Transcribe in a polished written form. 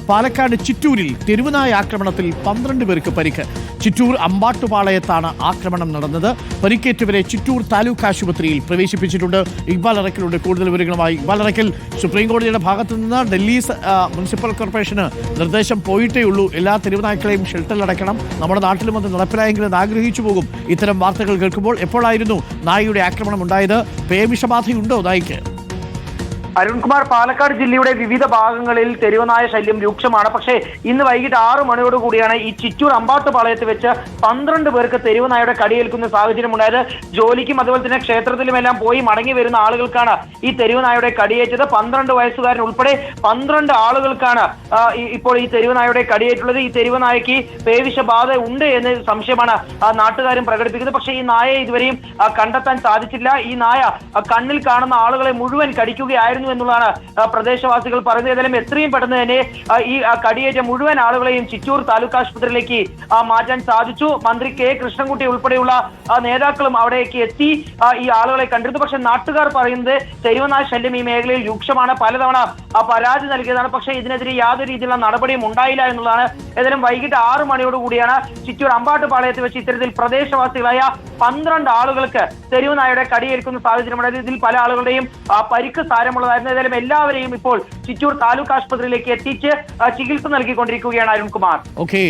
പാലക്കാട് ചിറ്റൂരിൽ തെരുവുനായ ആക്രമണത്തിൽ 12 പേർക്ക് പരിക്ക്. ചിറ്റൂർ അമ്പാട്ടുപാളയത്താണ് ആക്രമണം നടന്നത്. പരിക്കേറ്റവരെ ചിറ്റൂർ താലൂക്ക് ആശുപത്രിയിൽ പ്രവേശിപ്പിച്ചിട്ടുണ്ട്. ഇക്ബാൽ അറക്കലുണ്ട് കൂടുതൽ വിവരങ്ങളുമായി. ഇക്ബാൽ അറക്കൽ, സുപ്രീം കോടതിയുടെ ഭാഗത്തു നിന്ന് ഡൽഹി മുനിസിപ്പൽ കോർപ്പറേഷന് നിർദ്ദേശം പോയിട്ടേ ഉള്ളൂ, എല്ലാ തെരുവുനായ്ക്കളെയും ഷെൽട്ടറിലടക്കണം, നമ്മുടെ നാട്ടിലും അത് നടപ്പിലായെങ്കിലും ആഗ്രഹിച്ചു പോകും. ഇത്തരം വാർത്തകൾ കേൾക്കുമ്പോൾ എപ്പോഴായിരുന്നു നായയുടെ ആക്രമണം ഉണ്ടായത്? പേവിഷബാധയുണ്ടോ നായ്ക്ക്? അരുൺകുമാർ, പാലക്കാട് ജില്ലയുടെ വിവിധ ഭാഗങ്ങളിൽ തെരുവുനായ ശല്യം രൂക്ഷമാണ്. പക്ഷേ ഇന്ന് വൈകിട്ട് 6 മണിയോടുകൂടിയാണ് ഈ ചിറ്റൂർ അമ്പാട്ടുപാളയത്ത് വെച്ച് 12 പേർക്ക് തെരുവുനായയുടെ കടിയേൽക്കുന്ന സാഹചര്യം ഉണ്ടായത്. ജോലിക്കും അതുപോലെ തന്നെ ക്ഷേത്രത്തിലുമെല്ലാം പോയി മടങ്ങി വരുന്ന ആളുകൾക്കാണ് ഈ തെരുവുനായയുടെ കടിയേറ്റത്. 12 വയസ്സുകാരൻ ഉൾപ്പെടെ 12 ആളുകൾക്കാണ് ഇപ്പോൾ ഈ തെരുവുനായയുടെ കടിയേറ്റുള്ളത്. ഈ തെരുവുനായക്ക് പേവിഷബാധ ഉണ്ട് എന്ന് സംശയമാണ് നാട്ടുകാരും പ്രകടിപ്പിക്കുന്നത്. പക്ഷേ ഈ നായയെ ഇതുവരെയും കണ്ടെത്താൻ സാധിച്ചില്ല. ഈ നായ കണ്ണിൽ കാണുന്ന ആളുകളെ മുഴുവൻ കടിക്കുകയായിരുന്നു എന്നുള്ളതാണ് പ്രദേശവാസികൾ പറയുന്നത്. ഏതായാലും എത്രയും പെട്ടെന്ന് തന്നെ ഈ കടിയേറ്റ മുഴുവൻ ആളുകളെയും ചിറ്റൂർ താലൂക്ക് ആശുപത്രിയിലേക്ക് മാറ്റാൻ സാധിച്ചു. മന്ത്രി കെ കൃഷ്ണൻകുട്ടി ഉൾപ്പെടെയുള്ള നേതാക്കളും അവിടേക്ക് എത്തി ഈ ആളുകളെ കണ്ടിരുന്നു. പക്ഷെ നാട്ടുകാർ പറയുന്നത് തെരുവുനായ ശല്യം ഈ മേഖലയിൽ രൂക്ഷമാണ്, പലതവണ പരാതി നൽകിയതാണ്. പക്ഷേ ഇതിനെതിരെ യാതൊരു രീതിയിലുള്ള നടപടിയും ഉണ്ടായില്ല എന്നുള്ളതാണ്. ഏതായാലും വൈകിട്ട് 6 മണിയോടുകൂടിയാണ് ചിറ്റൂർ അമ്പാട്ടുപാളയത്ത് വെച്ച് ഇത്തരത്തിൽ പ്രദേശവാസികളായ 12 ആളുകൾക്ക് തെരുവുനായയുടെ കടിയേൽക്കുന്ന സാഹചര്യമുണ്ടായത്. ഇതിൽ പല ആളുകളുടെയും പരിക്ക് സാരമുള്ളതായിരുന്നു. ഏതായാലും എല്ലാവരെയും ഇപ്പോൾ ചിറ്റൂർ താലൂക്ക് ആശുപത്രിയിലേക്ക് എത്തിച്ച് ചികിത്സ നൽകിക്കൊണ്ടിരിക്കുകയാണ് അരുൺകുമാർ. ഓക്കെ.